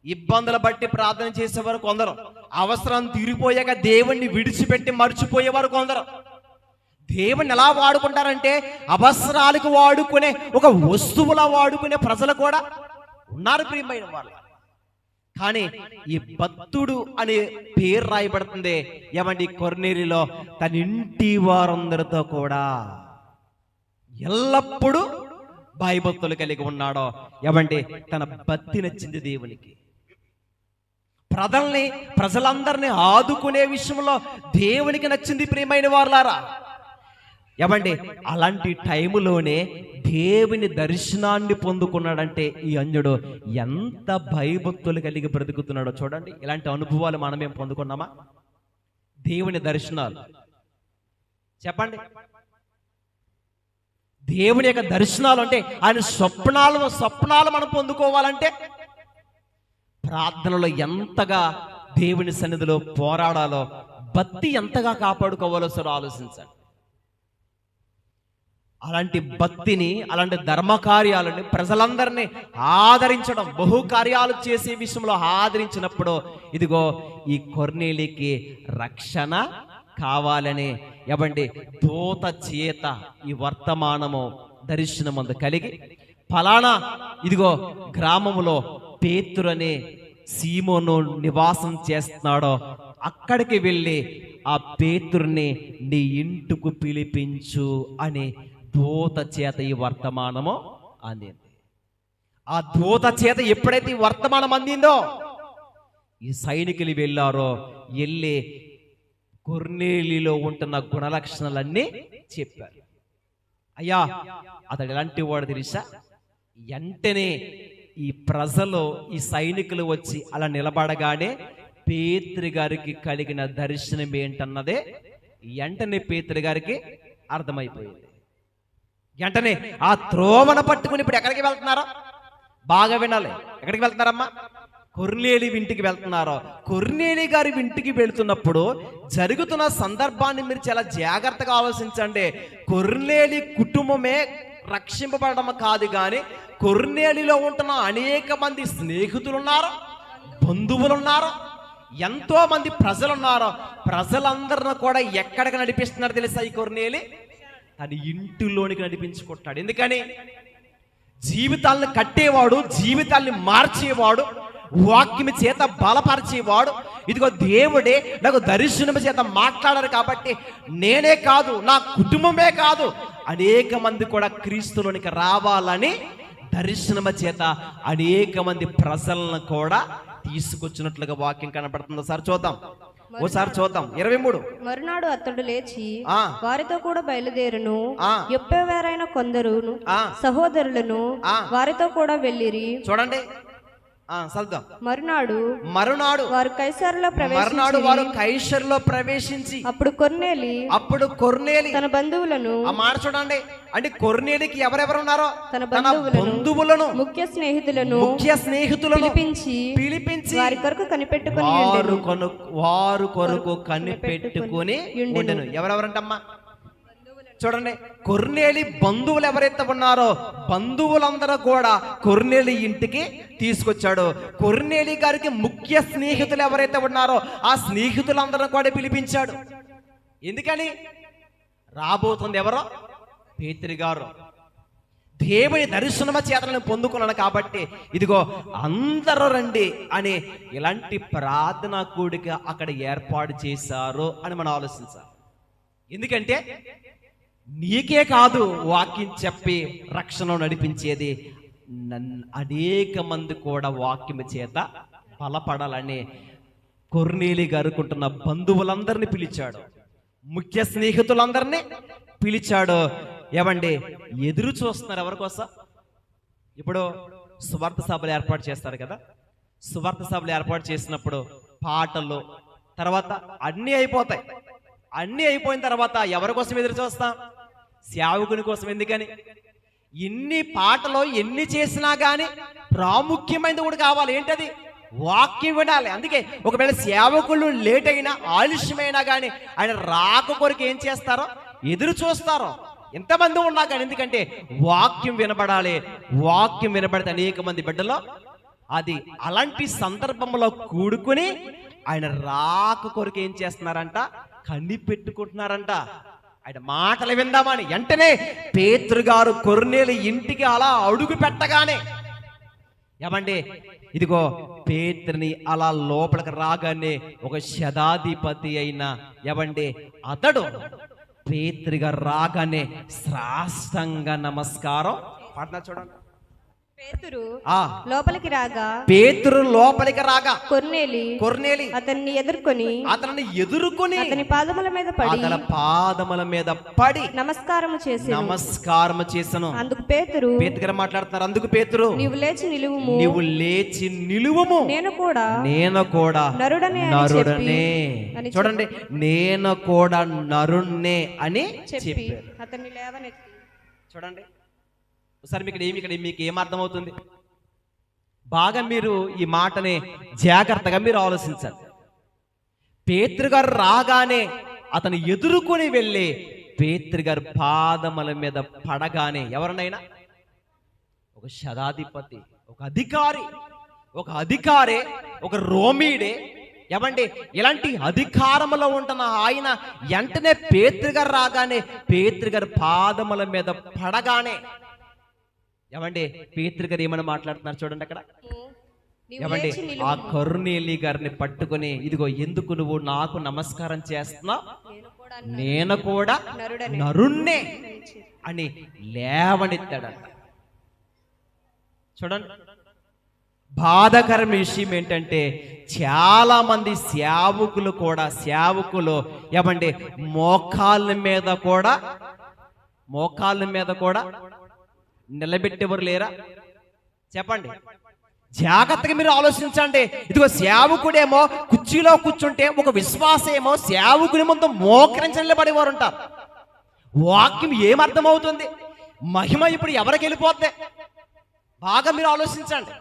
ఇబ్బందులు బట్టి ప్రార్థన చేసేవారు కొందరు, అవసరం తీరిపోయాక దేవుణ్ణి విడిచిపెట్టి మర్చిపోయేవారు కొందరు. దేవుణ్ణి ఎలా వాడుకుంటారంటే అవసరాలకు వాడుకునే, ఒక వస్తువులా వాడుకునే ప్రజలు కూడా ఉన్నారు ప్రియమైన వాళ్ళు. కానీ ఈ భక్తుడు అనే పేరు రాయబడుతుంది ఏమండి కొర్నేలిలో, తన ఇంటి వారందరితో కూడా ఎల్లప్పుడూ భయభక్తులు కలిగి ఉన్నాడో. ఏమండి, తన భక్తి నచ్చింది దేవునికి. ప్రజలందరినీ ఆదుకునే విషయంలో దేవునికి నచ్చింది ప్రియమైన వారులారా. ఏమండి, అలాంటి టైములోనే దేవుని దర్శనాన్ని పొందుకున్నాడంటే ఈ అన్యుడు ఎంత భయభక్తులు కలిగి బ్రతుకుతున్నాడో చూడండి. ఇలాంటి అనుభవాలు మనమేం పొందుకున్నామా? దేవుని దర్శనాలు చెప్పండి. దేవుని యొక్క దర్శనాలు అంటే ఆయన స్వప్నాలు మనం పొందుకోవాలంటే ప్రార్థనలో ఎంతగా దేవుని సన్నిధిలో పోరాడాలో, భక్తి ఎంతగా కాపాడుకోవాలో సరే ఆలోచించండి. అలాంటి భక్తిని, అలాంటి ధర్మకార్యాలని, ప్రజలందరినీ ఆదరించడం, బహుకార్యాలు చేసే విషయంలో ఆదరించినప్పుడు ఇదిగో ఈ కొర్నేలికి రక్షణ కావాలని ఏమండి దూత చేత ఈ వర్తమానము దర్శనమందు కలిగి, ఫలానా ఇదిగో గ్రామములో పేతురు అనే సీమోను నివాసం చేస్తున్నాడో అక్కడికి వెళ్ళి ఆ పేతురుని నీ ఇంటికి పిలిపించు అని దూత చేత ఈ వర్తమానము అందింది. ఆ దూత చేత ఎప్పుడైతే ఈ వర్తమానం అందిందో ఈ సైనికులు వెళ్ళారో, వెళ్ళి కొర్నేలిలో ఉంటున్న గుణలక్షణాలన్నీ చెప్పారు. అయ్యా, అతడు ఎలాంటి వాడు తెలుసా? వెంటనే ఈ ప్రజలు, ఈ సైనికులు వచ్చి అలా నిలబడగానే పేతురు గారికి కలిగిన దర్శనం ఏంటన్నదే వెంటనే పేతురు గారికి అర్థమైపోయింది. వెంటనే ఆ త్రోవన పట్టుకుని ఇప్పుడు ఎక్కడికి వెళ్తున్నారో బాగా వినాలి. ఎక్కడికి వెళ్తున్నారమ్మా? కొర్నేలి ఇంటికి వెళ్తున్నారో. కొర్నేలి గారి ఇంటికి వెళ్తున్నప్పుడు జరుగుతున్న సందర్భాన్ని మీరు చాలా జాగ్రత్తగా ఆలోచించండి. కొర్నేలి కుటుంబమే రక్షింపబడడం కాదు, కానీ కొర్నేలిలో ఉంటున్న అనేక మంది స్నేహితులు ఉన్నారు, బంధువులు ఉన్నారు, ఎంతో మంది ప్రజలు ఉన్నారు. ప్రజలందరిని కూడా ఎక్కడికి నడిపిస్తున్నారు తెలుసా? ఈ కొర్నేలి తన ఇంటిలోనికి నడిపించుకుంటాడు. ఎందుకని? జీవితాలను కట్టేవాడు, జీవితాన్ని మార్చేవాడు, వాక్యం చేత బలపరిచేవాడు. ఇదిగో దేవుడే నాకు దర్శనం చేత మాట్లాడారు కాబట్టి నేనే కాదు, నా కుటుంబమే కాదు, అనేక మంది కూడా క్రీస్తులోనికి రావాలని దర్శనమ చేత అనేక మంది ప్రజలను కూడా తీసుకొచ్చినట్లుగా వాక్యం కనపడుతుంది. సార్ చూద్దాం. ఓసారి చూద్దాం. 23. మరునాడు అతడు లేచి ఆ. వారితో కూడా బయలుదేరును. ఆ. యొప్పేవారైన కొందరు ఆ. సహోదరులను ఆ. వారితో కూడా వెళ్ళిరి. చూడండి, చదువుదాం. మరునాడు వారు కైసరులో ప్రవేశించి అప్పుడు కొర్నేలి తన బంధువులను, ఆ మాట చూడండి, అంటే కొర్నేలికి ఎవరెవరు ఉన్నారో తన బంధువులను ముఖ్య స్నేహితులను పిలిపించి వారి కొరకు కనిపెట్టుకుని వారు కొరకు కనిపెట్టుకుని ఉండెను. ఎవరెవరంటమ్మా చూడండి, కొర్నేలి బంధువులు ఎవరైతే ఉన్నారో బంధువులందరూ కూడా కొర్నేలి ఇంటికి తీసుకొచ్చాడు. కొర్నేలి గారికి ముఖ్య స్నేహితులు ఎవరైతే ఉన్నారో ఆ స్నేహితులందరూ కూడా పిలిపించాడు. ఎందుకని? రాబోతుంది ఎవరో? పేతురు గారు. దేవుని దర్శనమ చేతలను పొందుకున్నాను కాబట్టి ఇదిగో అందరూ రండి అని ఇలాంటి ప్రార్థనా కూడిక అక్కడ ఏర్పాటు చేశారు అని మనం ఆలోచించాలి. ఎందుకంటే నీకే కాదు వాక్యం చెప్పి రక్షణ నడిపించేది, అనేక మంది కూడా వాక్యం చేత బలపడాలని కొర్నేలి గారుకుంటున్న బంధువులందరినీ పిలిచాడు, ముఖ్య స్నేహితులందరినీ పిలిచాడు. ఏమండి, ఎదురు చూస్తున్నారు ఎవరి కోసం? ఇప్పుడు సువార్త సభలు ఏర్పాటు చేస్తారు కదా, సువార్త సభలు ఏర్పాటు చేసినప్పుడు పాటలు తర్వాత అన్నీ అయిపోతాయి. అన్నీ అయిపోయిన తర్వాత ఎవరి కోసం ఎదురు చూస్తాం? సేవకుని కోసం. ఎందుకని? ఎన్ని పాటలు ఎన్ని చేసినా గానీ ప్రాముఖ్యమైనది కూడా కావాలి. ఏంటది? వాక్యం వినాలి. అందుకే ఒకవేళ సేవకులు లేట్ అయినా ఆలస్యమైనా కానీ ఆయన రాక కొరకు ఏం చేస్తారో? ఎదురు చూస్తారో. ఎంతమంది ఉన్నా కానీ, ఎందుకంటే వాక్యం వినబడాలి. వాక్యం వినబడితే అనేక మంది బిడ్డలో అది అలాంటి సందర్భంలో కూడుకుని ఆయన రాక కొరకు ఏం చేస్తున్నారంట? కనిపెట్టుకుంటున్నారంట. ఆయన మాటలు విందామని వెంటనే పేతురు గారు కొర్నేలి ఇంటికి అలా అడుగు పెట్టగానే ఏమండి, ఇదిగో పేతురుని అలా లోపలికి రాగానే ఒక శతాధిపతి అయిన ఏమండి అతడు పేతురు గారు రాగానే సాష్టాంగ నమస్కారం పాటన చూడండి. పేతురు లోపలికి రాగా కొర్నేలి అతన్ని ఎదుర్కొని అతని పాదముల మీద పడి నమస్కారం చేసెను. అందుకు పేతురు మాట్లాడుతున్నారు. అందుకు పేతురు, నీవు లేచి నిలువుము, నేను కూడా నరుడనే. చూడండి, నేను కూడా నరుణ్ణే అని చెప్పి అతన్ని లేవనెత్తి. చూడండి ఒకసారి మీకు ఏమర్థమవుతుంది? బాగా మీరు ఈ మాటని జాగ్రత్తగా మీరు ఆలోచించాలి. పేతురు గారు రాగానే అతను ఎదుర్కొని వెళ్ళి పేతురు గారు పాదముల మీద పడగానే ఎవరినైనా ఒక శతాధిపతి, ఒక అధికారే, ఒక రోమీడే, ఏమండి ఇలాంటి అధికారంలో ఉంటున్న ఆయన వెంటనే పేతురు గారు రాగానే పేతురు గారు పాదముల మీద పడగానే ఏమండి పేతురు గారు ఏమని మాట్లాడుతున్నారు చూడండి అక్కడ. ఏమండి ఆ కొర్నేలి గారిని పట్టుకుని, ఇదిగో ఎందుకు నువ్వు నాకు నమస్కారం చేస్తున్నావు? నేను కూడా నరుణ్ణే అని లేవనెత్తాడంట. చూడండి, బాధాకరం విషయం ఏంటంటే చాలా మంది సేవకులు ఏమండి మోకాళ్ళ మీద కూడా నిలబెట్టేవారు లేరా? చెప్పండి, జాగ్రత్తగా మీరు ఆలోచించండి. ఇదిగో సేవకుడేమో కుర్చీలో కూర్చుంటే ఒక విశ్వాసేమో సేవకుని ముందు మోకరించి నిలబడేవారు ఉంటారు. వాక్యం ఏమర్థమవుతుంది? మహిమ ఇప్పుడు ఎవరికి వెళ్ళిపోద్ది? బాగా మీరు ఆలోచించండి.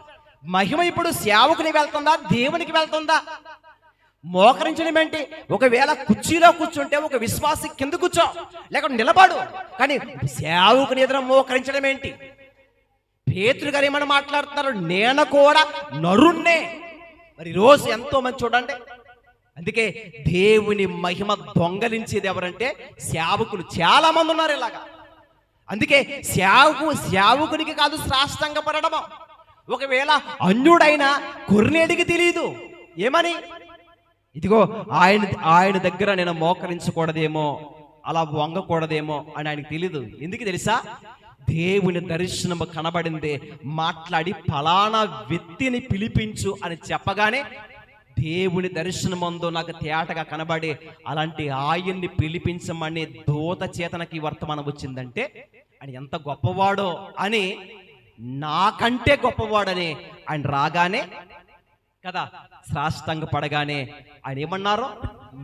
మహిమ ఇప్పుడు సేవకుని వెళ్తుందా, దేవునికి వెళ్తుందా? మోకరించడం ఏంటి? ఒకవేళ కుర్చీలో కూర్చుంటే ఒక విశ్వాసి కింద కూర్చో, లేకపోతే నిలబడు, కానీ సేవకుని ఎదురు మోకరించడం ఏంటి? పేతురు గారు ఏమని మాట్లాడుతున్నారు? నేను కూడా నరుణ్ణే. మరి రోజు ఎంతో మంది చూడండి, అందుకే దేవుని మహిమ దొంగలించేది ఎవరంటే సేవకులు. చాలా మంది ఉన్నారు ఇలాగా. అందుకే సేవకునికి కాదు సాష్టాంగ పడడము. ఒకవేళ అన్యుడైనా కొర్నేలికి తెలియదు ఏమని, ఇదిగో ఆయన దగ్గర నేను మోకరించకూడదేమో, అలా వంగకూడదేమో అని ఆయనకు తెలీదు. ఎందుకు తెలుసా? దేవుని దర్శనము కనబడింది. మాట్లాడి ఫలానా వ్యక్తిని పిలిపించు అని చెప్పగానే దేవుని దర్శనమందు నాకు తేటగా కనబడి అలాంటి ఆయన్ని పిలిపించమని దూత చేతనకి వర్తమానం వచ్చిందంటే ఆయన ఎంత గొప్పవాడో అని, నాకంటే గొప్పవాడని ఆయన రాగానే కదా సాష్టాంగ పడగానే ఆయన ఏమన్నారు,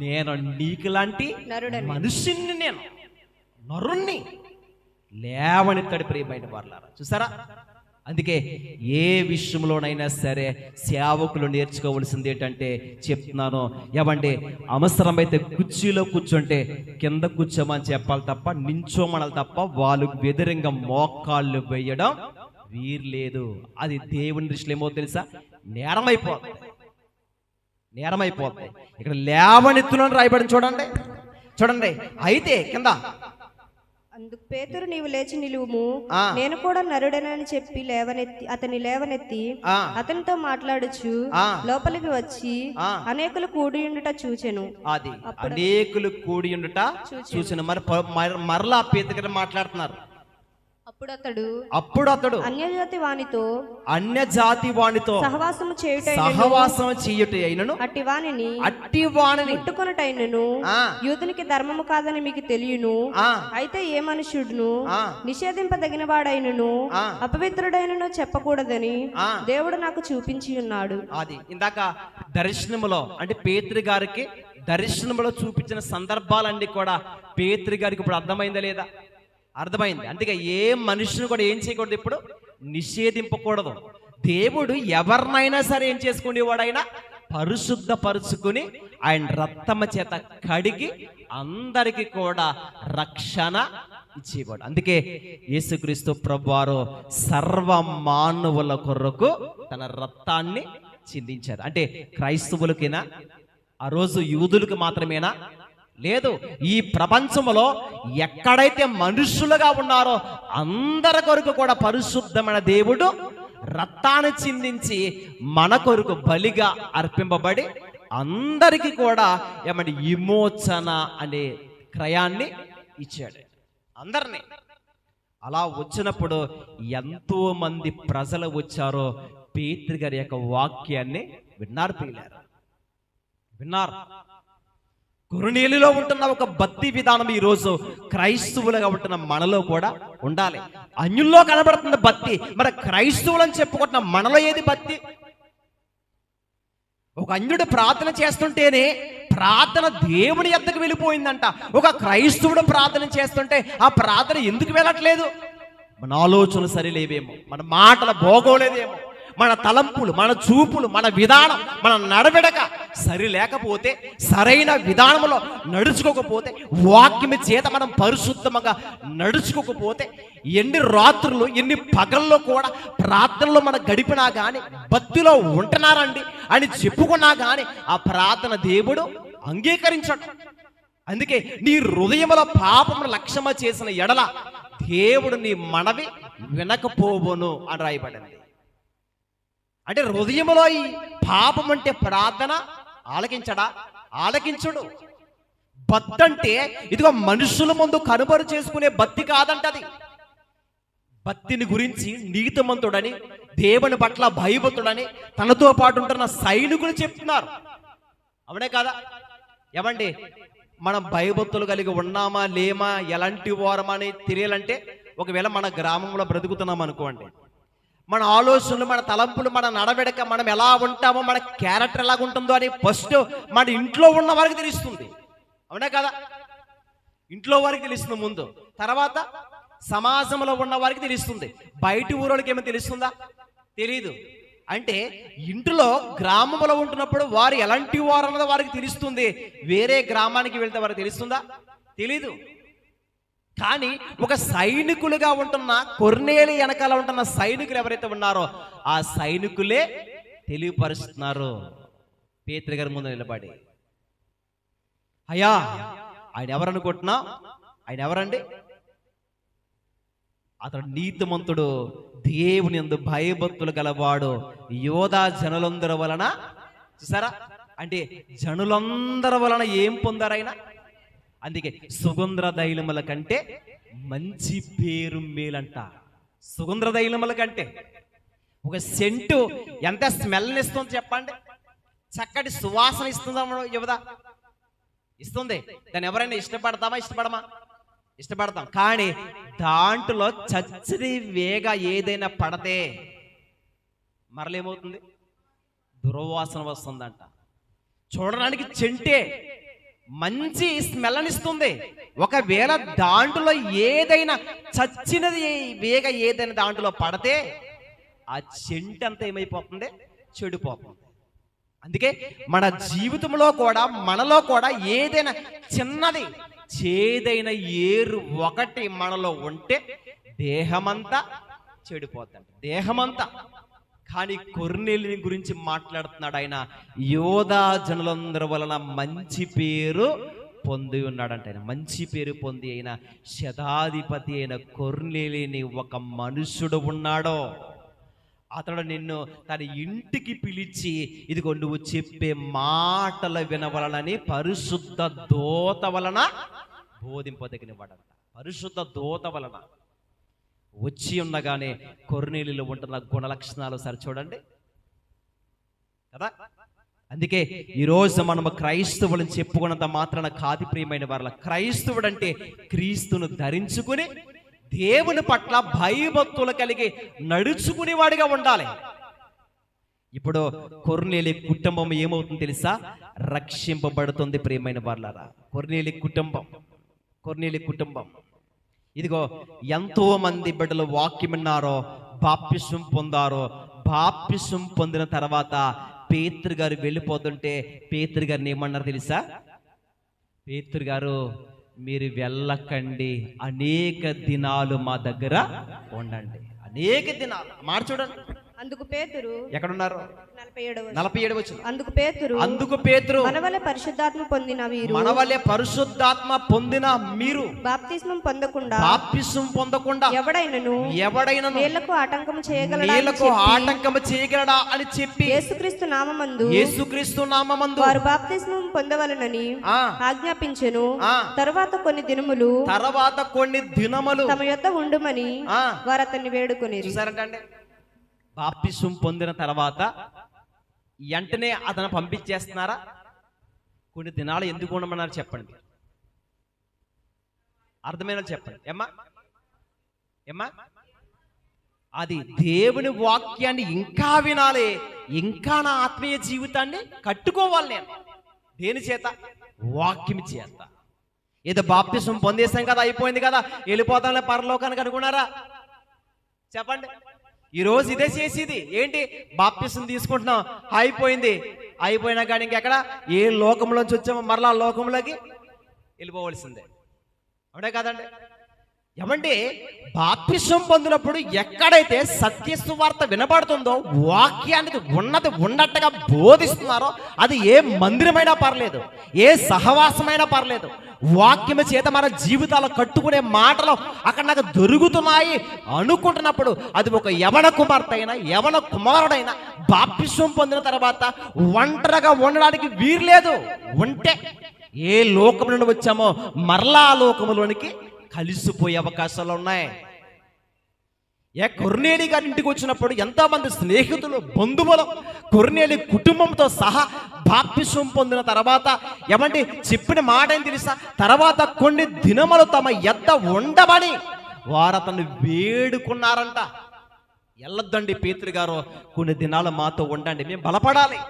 నేను నీకులాంటి మనుషుణ్ణి, నేను నరుణ్ణి లేవనెత్తాడు ప్రియమైన వారలారా. చూసారా? అందుకే ఏ విషయంలోనైనా సరే సేవకులు నేర్చుకోవలసింది ఏంటంటే చెప్తున్నాను, ఏమండి అవసరమైతే కుర్చీలో కూర్చుంటే కింద కూర్చోమని చెప్పాలి తప్ప, నించోమనాలి తప్ప వాళ్ళు వ్యతిరేకంగా మోకాళ్ళు వేయడం వీర్లేదు. అది దేవుని దృష్టిలో ఏమో తెలుసా, నేరమైపోతుంది. ఇక్కడ లేవనెత్తులను రాయబడి చూడండి. అయితే కింద అందుకు పేతురు, నీవు లేచి నిలువుము, నేను కూడా నరుడనని చెప్పి అతని లేవనెత్తి అతనితో మాట్లాడుచు లోపలికి వచ్చి అనేకులు కూడి ఉండుట చూచెను. అది అనేకులు కూడి ఉండుట చూచెను. మరలా పేతురు మాట్లాడుతున్నారు. అప్పుడు అతడు అన్యజాతి వానితో సహవాసము చేయుట అయినను అట్టి వానిని ముట్టుకొనుటైనను యూదునికి ధర్మము కాదని మీకు తెలియను. అయితే ఏ మనుష్యుడును నిషేధింపదగిన వాడైనను అపవిత్రుడైనను చెప్పకూడదని దేవుడు నాకు చూపించి ఉన్నాడు. అది ఇందాక దర్శనములో అంటే పేతురు గారికి దర్శనములో చూపించిన సందర్భాలన్నీ కూడా పేతురు గారికి ఇప్పుడు అర్థమైందా లేదా? అర్థమైంది. అందుకే ఏ మనుషుని కూడా ఏం చేయకూడదు, ఇప్పుడు నిషేధింపకూడదు. దేవుడు ఎవరినైనా సరే ఏం చేసుకునేవాడైనా పరిశుద్ధపరుచుకుని ఆయన రక్తమ చేత కడిగి అందరికీ కూడా రక్షణ ఇచ్చేవాడు. అందుకే యేసుక్రీస్తు ప్రభువారు సర్వ మానవుల కొరకు తన రక్తాన్ని చిందించారు. అంటే క్రైస్తవులకేనా, ఆ రోజు యూదులకు మాత్రమేనా? లేదు, ఈ ప్రపంచంలో ఎక్కడైతే మనుషులుగా ఉన్నారో అందరి కొరకు కూడా పరిశుద్ధమైన దేవుడు రక్తాన్ని చిందించి మన కొరకు బలిగా అర్పింపబడి అందరికీ కూడా ఏమంటే విమోచన అనే క్రయాన్ని ఇచ్చాడు అందరినీ. అలా వచ్చినప్పుడు ఎంతో మంది ప్రజలు వచ్చారో పేతురు గారి యొక్క వాక్యాన్ని విన్నారు. కొర్నేలిలో ఉంటున్న ఒక భక్తి విధానం ఈరోజు క్రైస్తవులుగా ఉంటున్న మనలో కూడా ఉండాలి. అన్యుల్లో కనబడుతున్న భక్తి, మరి క్రైస్తవులని చెప్పుకుంటున్న మనలో ఏది భక్తి? ఒక అన్యుడు ప్రార్థన చేస్తుంటేనే ప్రార్థన దేవుని యొద్దకు వెళ్ళిపోయిందంట. ఒక క్రైస్తవుడు ప్రార్థన చేస్తుంటే ఆ ప్రార్థన ఎందుకు వెళ్ళట్లేదు? మన ఆలోచనలు సరిలేవేమో, మన మాటల భోగోలేదేమో, మన తలంపులు, మన చూపులు, మన విధానం, మన నడవడక సరి లేకపోతే, సరైన విధానంలో నడుచుకోకపోతే, వాక్యం చేత మనం పరిశుద్ధంగా నడుచుకోకపోతే, ఎన్ని రాత్రులు ఎన్ని పగల్లో కూడా ప్రార్థనలో మనం గడిపినా కానీ, భక్తిలో ఉంటున్నారండి అని చెప్పుకున్నా కానీ ఆ ప్రార్థన దేవుడు అంగీకరించడు. అందుకే నీ హృదయములో పాపమును లక్ష్యమ చేసిన ఎడల దేవుడు నీ మనవి వినకపోవును అని రాయబడింది. అంటే హృదయములో ఈ పాపం అంటే ప్రార్థన ఆలకించడు. భక్తి అంటే ఇదిగో మనుషుల ముందు కనుబరు చేసుకునే భక్తి కాదంటది. భక్తిని గురించి నీతిమంతుడని, దేవుని పట్ల భయభక్తుడని తనతో పాటు ఉంటున్న సైనికులు చెప్తున్నారు. అవునే కాదా? ఏమండి, మనం భయభక్తులు కలిగి ఉన్నామా లేమా, ఎలాంటి వారమా అని తెలియాలంటే ఒకవేళ మన గ్రామంలో బ్రతుకుతున్నాం అనుకోండి, మన ఆలోచనలు, మన తలంపులు, మన నడవడిక, మనం ఎలా ఉంటామో, మన క్యారెక్టర్ ఎలాగ ఉంటుందో అని ఫస్ట్ మన ఇంట్లో ఉన్న వారికి తెలుస్తుంది. అవునా కదా? ఇంట్లో వారికి తెలుస్తుంది ముందు, తర్వాత సమాజంలో ఉన్న వారికి తెలుస్తుంది. బయట ఊరోళ్ళకి ఏమో తెలుస్తుందా? తెలీదు. అంటే ఇంట్లో గ్రామంలో ఉంటున్నప్పుడు వారు ఎలాంటి వారు అన్నది వారికి తెలుస్తుంది. వేరే గ్రామానికి వెళ్తే వారికి తెలుస్తుందా? తెలీదు. కానీ ఒక సైనికులుగా ఉంటున్న కొర్నేలి వెనకాల ఉంటున్న సైనికులు ఎవరైతే ఉన్నారో ఆ సైనికులే తెలియపరుస్తున్నారు పేతురు గారి ముందు నిలబడి. అయ్యా, ఆయన ఎవరనుకుంటున్నా? ఆయన ఎవరండి? అతడు నీతిమంతుడు, దేవుని యందు భయభక్తులు గలవాడు, యోధా జనులందరి వలన. చూసారా? అంటే జనులందరి వలన ఏం పొందారైనా? అందుకే సుగంధ దైలముల కంటే మంచి పేరు మేలంట. సుగంధ దైలముల కంటే ఒక సెంటు ఎంత స్మెల్ని ఇస్తుంది చెప్పండి. చక్కటి సువాసన ఇస్తుందా యువదా? ఇస్తుంది. దాన్ని ఎవరైనా ఇష్టపడతామా? ఇష్టపడతాం. కానీ దాంట్లో చచ్చని వేగ ఏదైనా పడితే మరలేమవుతుంది? దుర్వాసన వస్తుందంట. చూడడానికి చెంటే మంచి స్మెల్ అనిస్తుంది. ఒకవేళ దాంట్లో ఏదైనా చచ్చినది వేగ ఏదైనా దాంట్లో పడితే ఆ చెంటు అంతా ఏమైపోతుంది? చెడిపోతుంది. అందుకే మన జీవితంలో కూడా మనలో కూడా ఏదైనా చిన్నది చేదైన ఏరు ఒకటి మనలో ఉంటే దేహమంతా చెడిపోతుంది. దేహమంతా. కానీ కొర్నేలిని గురించి మాట్లాడుతున్నాడు ఆయన. యోధా జనులందరి వలన మంచి పేరు పొంది ఉన్నాడంట. ఆయన మంచి పేరు పొంది అయిన శతాధిపతి అయిన కొర్నేలిని ఒక మనుషుడు ఉన్నాడో, అతడు నిన్ను తన ఇంటికి పిలిచి ఇదిగో నువ్వు చెప్పే మాటలు వినవలనని పరిశుద్ధ దూత వలన బోధింపదగినవాడంట. పరిశుద్ధ దూత వలన వచ్చి ఉండగానే కొర్నేలిలో ఉంటున్న గుణ లక్షణాలు సరి చూడండి కదా. అందుకే ఈరోజు మనము క్రైస్తవులను చెప్పుకున్నంత మాత్రాన కాది ప్రియమైన వారు. క్రైస్తవుడు అంటే క్రీస్తును ధరించుకుని దేవుని పట్ల భయభక్తులు కలిగి నడుచుకునేవాడిగా ఉండాలి. ఇప్పుడు కొర్నేలి కుటుంబం ఏమవుతుంది తెలుసా? రక్షింపబడుతుంది ప్రియమైన వారులారా. కొర్నేలి కుటుంబం ఇదిగో ఎంతో మంది బిడ్డలు వాక్యం విన్నారో, బాప్తిసం పొందారో. బాప్తిసం పొందిన తర్వాత పేతురు గారు వెళ్ళిపోతుంటే పేతురు గారిని ఏమన్నారు తెలుసా? పేతురు గారు, మీరు వెళ్ళకండి, అనేక దినాలు మా దగ్గర ఉండండి. అనేక దినాలు మాట చూడండి. అందుకు పేతురు ఎక్కడున్నారు? 47 వచ్చిన. అందుకు పేతురు మనవలే పరిశుద్ధాత్మ పొందిన మీరు బాప్తిస్మం పొందకుండా ఎవడైనను నీళ్లకు ఆటంకము చేయగలడా అని చెప్పి యేసుక్రీస్తు నామమందు వారు బాప్తిస్మం పొందవలెనని ఆజ్ఞాపించెను. తర్వాత కొన్ని దినములు తమ యొద్ద ఉండుమని వారు అతన్ని వేడుకొనిరి. చూసారంటే బాప్తిసం పొందిన తర్వాత వెంటనే అతను పంపించేస్తున్నారా? కొన్ని దినాలు ఎందుకు ఉండమన్నారు చెప్పండి. అర్థమైన చెప్పండి. ఏమ్మా అది దేవుని వాక్యాన్ని ఇంకా వినాలి, ఇంకా నా ఆత్మీయ జీవితాన్ని కట్టుకోవాలి. నేను దేని చేత? వాక్యం చేత. ఏదో బాప్తిసం పొందేసాం కదా, అయిపోయింది కదా, వెళ్ళిపోతాంలే పరలోకానికి అనుకున్నారా? చెప్పండి. ఈరోజు ఇదే చేసేది ఏంటి? బాప్తిసం తీసుకుంటున్నాం, అయిపోయినా కానీ ఇంకెక్కడ ఏ లోకంలోంచి వచ్చామో మరలా లోకంలోకి వెళ్ళిపోవలసిందే. అవునే కదండి? ఏమంటే బాప్తిసం పొందినప్పుడు ఎక్కడైతే సత్య సువార్త వినబడుతుందో, వాక్యానికి ఉన్నది ఉన్నట్టుగా బోధిస్తున్నారో, అది ఏ మందిరమైనా పర్లేదు, ఏ సహవాసమైనా పర్లేదు, వాక్యము చేత మన జీవితాలు కట్టుకునే మాటలు అక్కడ నాకు దొరుకుతున్నాయి అనుకుంటున్నప్పుడు అది ఒక యవన కుమార్తె అయినా యవన కుమారుడైనా బాప్తిసం పొందిన తర్వాత ఒంటరిగా ఉండడానికి వీర్లేదు. ఉంటే ఏ లోకం నుండి వచ్చామో మరలా ఆ లోకములోనికి కలిసిపోయే అవకాశాలు ఉన్నాయి. కొర్నేలి గారి ఇంటికి వచ్చినప్పుడు ఎంతోమంది స్నేహితులు, బంధువులు, కొర్నేలి కుటుంబంతో సహా బాప్తిసం పొందిన తర్వాత ఏమంటే చెప్పిన మాట ఏం తెలుసా? తర్వాత కొన్ని దినములు తమ యొద్ద ఉండమని వారు అతన్ని వేడుకున్నారంట. వెళ్ళొద్దండి పేతురు గారు, కొన్ని దినాలు మాతో ఉండండి, మేము బలపడాలి,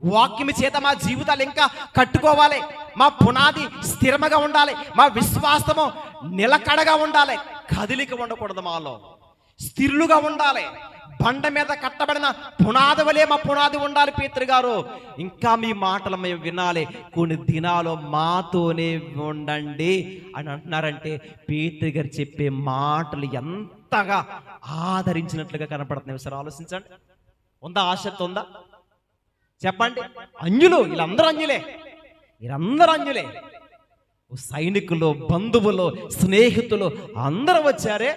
వాక్యం చేత మా జీవితాలు ఇంకా కట్టుకోవాలి, మా పునాది స్థిరముగా ఉండాలి, మా విశ్వాసము నిలకడగా ఉండాలి, కదిలిక ఉండకూడదు, మాలో స్థిరులుగా ఉండాలి, బండ మీద కట్టబడిన పునాది వలె మా పునాది ఉండాలి. పేతురు గారు, ఇంకా మీ మాటలు మేము వినాలి, కొన్ని దినాలు మాతోనే ఉండండి అని అంటున్నారంటే పేతురు గారు చెప్పే మాటలు ఎంతగా ఆదరించినట్లుగా కనపడుతున్నాయి. సార్ ఆలోచించండి. ఉందా? ఆసక్తి ఉందా? చెప్పండి. అన్యులు, వీళ్ళందరూ అన్యులే. సైనికులు, బంధువులు, స్నేహితులు అందరూ వచ్చారే.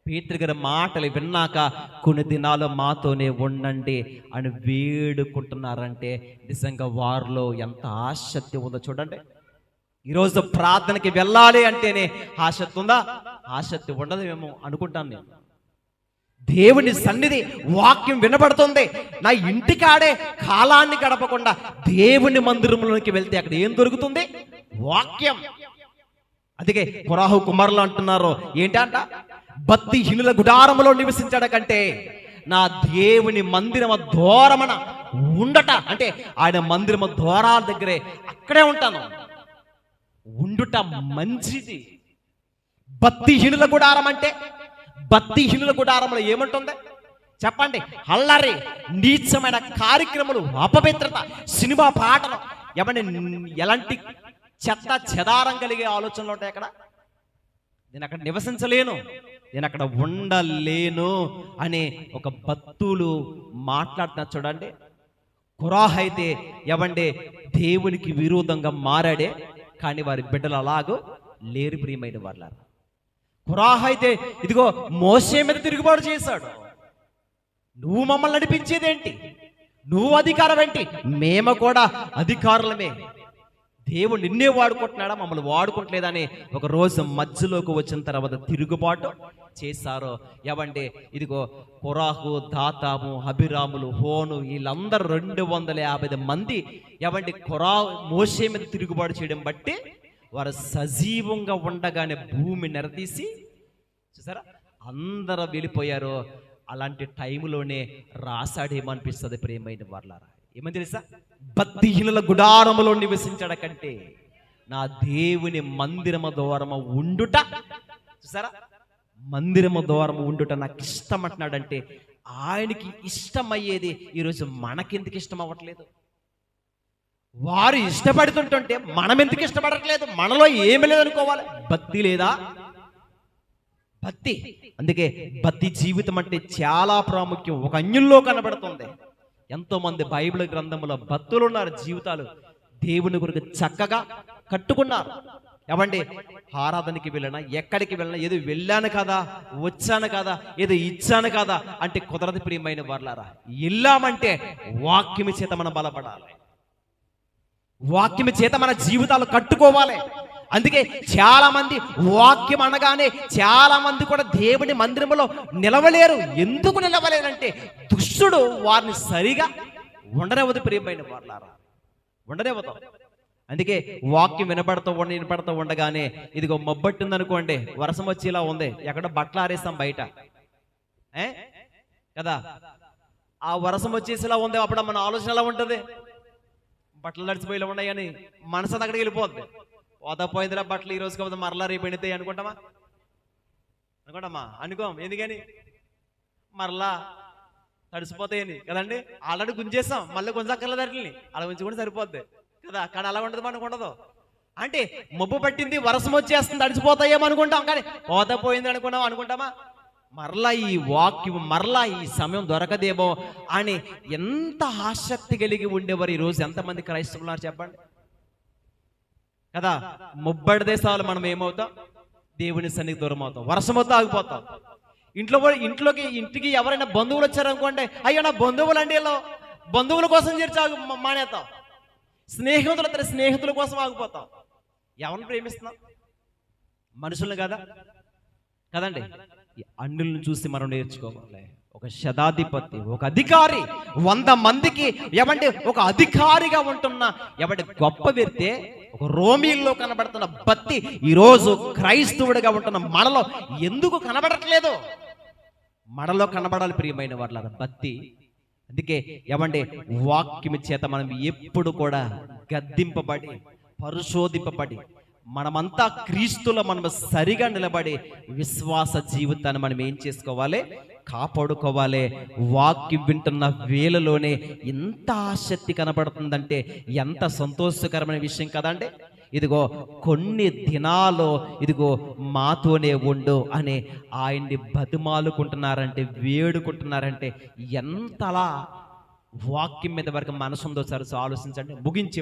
పేతురు గారి మాటలు విన్నాక కొన్ని దినాలు మాతోనే ఉండండి అని వేడుకుంటున్నారంటే నిజంగా వారిలో ఎంత ఆసక్తి ఉందో చూడండి. ఈరోజు ప్రార్థనకి వెళ్ళాలి అంటేనే ఆసక్తి ఉందా? ఆసక్తి ఉండదేమో అనుకుంటాను నేను. దేవుని సన్నిధి వాక్యం వినబడుతుంది. నా ఇంటికాడే కాలాన్ని గడపకుండా దేవుని మందిరంలోకి వెళ్తే అక్కడ ఏం దొరుకుతుంది? వాక్యం. అందుకే కొరాహు కుమారులు అంటున్నారు ఏంటంట, భక్తిహీనుల గుడారములో నివసించడ కంటే నా దేవుని మందిరమ దూరమన ఉండట, అంటే ఆయన మందిరమ ద్వారాల దగ్గరే అక్కడే ఉంటాను, ఉండుట మంచిది. భక్తిహీనుల గుడారం అంటే, భక్తిహీనుల గుడారంలో ఏముంటుంది చెప్పండి? అల్లరి, నీచమైన కార్యక్రమాలు, అపవిత్రత, సినిమా పాటలు, ఎలాంటి చెత్త చెదారం కలిగే ఆలోచనలు ఉంటాయి అక్కడ. నేను అక్కడ నివసించలేను, నేను అక్కడ ఉండలేను అని ఒక భక్తులు మాట్లాడుతున్నారు చూడండి. కురాహ అయితే దేవునికి విరోధంగా మారాడే, కానీ వారి బిడ్డలు అలాగూ లేరు ప్రియమైన వాళ్ళారు. కురాహ అయితే ఇదిగో మోషే మీద తిరుగుబాటు చేశాడు. నువ్వు మమ్మల్ని నడిపించేదేంటి? నువ్వు అధికారం ఏంటి? మేము కూడా అధికారులమే. దేవుడు నిన్నే వాడుకుంటున్నాడా, మమ్మల్ని వాడుకుంటలేదని ఒక రోజు మధ్యలోకి వచ్చిన తర్వాత తిరుగుబాటు చేశారు. ఇదిగో కొరాహు, దాతాము, అభిరాములు, హోను, వీళ్ళందరూ 250 మంది మోషే మీద తిరుగుబాటు చేయడం బట్టి వారు సజీవంగా ఉండగానే భూమి నెరదీసి చూసారా అందరూ వెళ్ళిపోయారు. అలాంటి టైంలోనే రాసాడేమనిపిస్తుంది ప్రియమైన వాళ్ళారా. ఏమని తెలుసా? భక్తిహీనుల గుడారములో నివసించడ కంటే నా దేవుని మందిరము ద్వారము ఉండుట, చూసారా, మందిరము ద్వారము ఉండుట నాకు ఇష్టం అంటున్నాడంటే ఆయనకి ఇష్టమయ్యేది ఈరోజు మనకెందుకు ఇష్టం అవ్వట్లేదు? వారు ఇష్టపడుతుంటుంటే మనం ఎందుకు ఇష్టపడట్లేదు? మనలో ఏమి లేదనుకోవాలి? భక్తి లేదా? భక్తి. అందుకే భక్తి జీవితం అంటే చాలా ప్రాముఖ్యం. ఒక అన్యుల్లో కనబడుతుంది. ఎంతో మంది బైబిల్ గ్రంథంలో భక్తులు ఉన్నారు, జీవితాలు దేవుని కొరకు చక్కగా కట్టుకున్నారు. ఆరాధనకి వెళ్ళినా, ఎక్కడికి వెళ్ళినా, ఏదో వెళ్ళాను కదా, వచ్చాను కదా, ఏదో ఇచ్చాను కదా అంటే కుదరదు ప్రియమైన వాళ్ళారా. వెళ్ళామంటే వాక్యము చేత మనం బలపడాలి, వాక్యము చేత మన జీవితాలు కట్టుకోవాలి. అందుకే చాలా మంది వాక్యం అనగానే చాలా మంది కూడా దేవుని మందిరంలో నిలవలేరు. ఎందుకు నిలవలేరంటే దుష్టుడు వారిని సరిగా ఉండనివ్వదు ప్రియమైన వాళ్ళారా, ఉండనివ్వదు. అందుకే వాక్యం వినపడుతూ ఉండగానే ఇదిగో మబ్బట్టుంది అనుకోండి, వర్షం వచ్చేలా ఉంది, ఎక్కడో బట్టలు ఆరేస్తాం బయట కదా, ఆ వర్షం వచ్చేసేలా ఉంది. అప్పుడు మన ఆలోచన ఎలా ఉంటుంది? బట్టలు నడిచిపోయేలా ఉన్నాయని మనసు అక్కడికి వెళ్ళిపోద్ది. పోయిందిరా బట్టలు ఈ రోజు కాకపోతే మరలా రేపు ఎండితాయి అనుకుంటామా? అనుకోం. ఎందుకని? మరలా తడిసిపోతాయని కదండి. ఆల్రెడీ గుంజేస్తాం, మళ్ళీ గుంజక్కర్లేదు వాటిని, అలా ఉంచుకుంటే సరిపోద్ది కదా. కానీ అలా ఉండదు, మనకు ఉండదు. అంటే మబ్బు పట్టింది, వర్షం వచ్చేస్తుంది, తడిసిపోతాయేమో అనుకుంటాం, కానీ పోయింది అనుకుంటామా? మరలా ఈ వాక్యం, మరలా ఈ సమయం దొరకదేమో అని ఎంత ఆసక్తి కలిగి ఉండేవారు. ఈరోజు ఎంతమంది క్రైస్తవులు ఉన్నారు చెప్పండి కదా. ముబ్బడి దేశాలు మనం ఏమవుతాం? దేవుని సన్నిధికి దూరం అవుతాం. వర్షం వద్ద ఆగిపోతాం. ఇంటికి ఎవరైనా బంధువులు వచ్చారనుకోండి, అయ్యో నా బంధువులు అంటే బంధువుల కోసం చేర్చి మానేతాం. స్నేహితుల కోసం ఆగిపోతాం. ఎవరిని ప్రేమిస్తున్నాం? మనుషులను కదా కదండి. అన్యులను చూసి మనం నేర్చుకోవాలి. ఒక శతాధిపతి, ఒక అధికారి, 100 మందికి ఒక అధికారిగా ఉంటున్న గొప్ప వ్యక్తి, ఒక రోమీల్లో కనబడుతున్న భక్తి ఈరోజు క్రైస్తవుడిగా ఉంటున్న మనలో ఎందుకు కనబడట్లేదు? మనలో కనబడాలి ప్రియమైన వాళ్ళ భక్తి. అందుకే వాక్యము చేత మనం ఎప్పుడు కూడా గద్దింపబడి, పరిశోధింపబడి, మనమంతా క్రీస్తులో మనం సరిగా నిలబడి విశ్వాస జీవితాన్ని మనం ఏం చేసుకోవాలి? కాపాడుకోవాలి. వాక్యం వింటున్న వేళలోనే ఎంత ఆసక్తి కనబడుతుందంటే ఎంత సంతోషకరమైన విషయం కదండి. ఇదిగో కొన్ని దినాలు ఇదిగో మాతోనే ఉండు అని ఆయన్ని బతిమాలుకుంటున్నారంటే, వేడుకుంటున్నారంటే ఎంతలా వాక్యం మీద వరకు మనసు ఉందో సార్ ఆలోచించండి. ముగించి